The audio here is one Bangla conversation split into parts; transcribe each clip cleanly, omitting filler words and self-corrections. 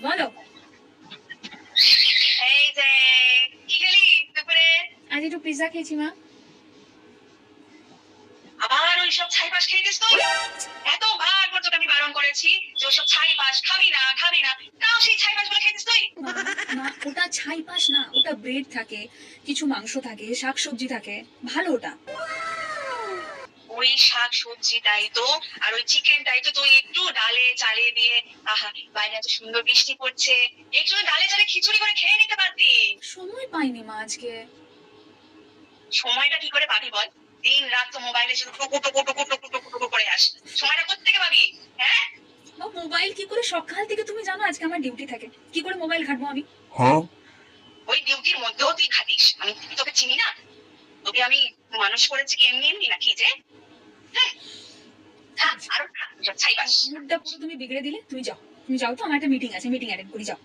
বলো। এই যে কি খেলি দুপুরে? আজ একটু পিৎজা খেয়েছি মা। আবার ওইসব ছাইপাশ খেয়েছিস তুই? এতবার করে তোকে আমি বারণ করেছি যে ওইসব ছাইপাশ খাবি না খাবি না, তাও সেই ছাইপাশ গুলো খেয়েছিস তুই? মা, মা, ওটা ছাই পাস না, ওটা ব্রেড থাকে, কিছু মাংস থাকে, শাকসবজি থাকে, ভালো ওটা। ওই শাক সবজিটাই তো, আর ওই চিকেনটাই তো তুই একটু ডালে চালে দিয়ে, আহা বাইরে এত সুন্দর বৃষ্টি পড়ছে, একটু ডালে চালে খিচুড়ি করে খেয়ে নিতে পারতি। সময় পাইনি মা আজকে। সময়টা কি করে পাবি বল? দিন রাত তো মোবাইলে শুধু টুকু টুকু টুকু টুকু টুকু টুকু করে আস, সময়টা কোত্থেকে পাবি? হ্যাঁ, মা, মোবাইল কি করে, সকাল থেকে তুমি জানো আজকে আমার ডিউটি থাকে, কি করে মোবাইল ঘাটবো আমি? ওই ডিউটির মধ্যেও তুই খাটিস, আমি কি তোকে চিনি না? তোকে আমি মানুষ করেছি কি এমনি এমনি নাকি যে? হ্যাঁ, খা, আরো খা, এসব ছাইপাশ। মুডটা পুরো তুমি বিগড়ে দিলে। তুমি যাও, তুমি যাও তো, আমার একটা মিটিং আছে, মিটিং অ্যাটেন্ড করি, যাও।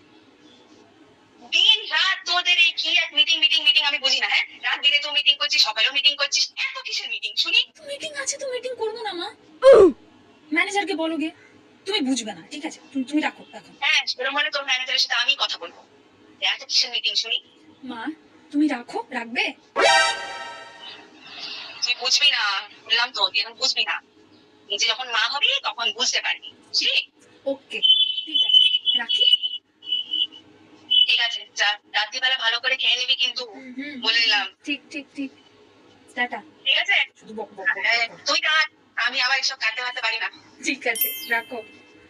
দিন রাত তোদের এই কি এক মিটিং মিটিং মিটিং আমি বুঝি না। হ্যাঁ, রাত দিনে তো মিটিং করছিস, সকালেও মিটিং করছিস, এত কিসের মিটিং শুনি? তো মিটিং আছে তো মিটিং করবো না মা? ম্যানেজারকে বলো গে, তুমি বুঝবে না, ঠিক আছে? তুমি তুমি রাখো রাখো। হ্যাঁ, সেরকম হলে তোর ম্যানেজারের সাথে আমি কথা বলবো, এত কিসের মিটিং শুনি? মা, তুমি রাখো, রাখবে? তুই বুঝবি না, বললাম তো তুই এখন বুঝবি না, নিজে যখন মা হবি তখন বুঝতে পারবি, বুঝলি? ওকে, ঠিক আছে, রাখি। ঠিক আছে, যা, রাত্রিবেলা ভালো করে খেয়ে নিবি কিন্তু, হুম, বলে দিলাম। ঠিক ঠিক ঠিক। টাটা। ঠিক আছে, শুধু বক বক বক বক করো। তুই কাট, আমি আবার এসব কাটতে পারতে পারি না। ঠিক আছে, রাখো।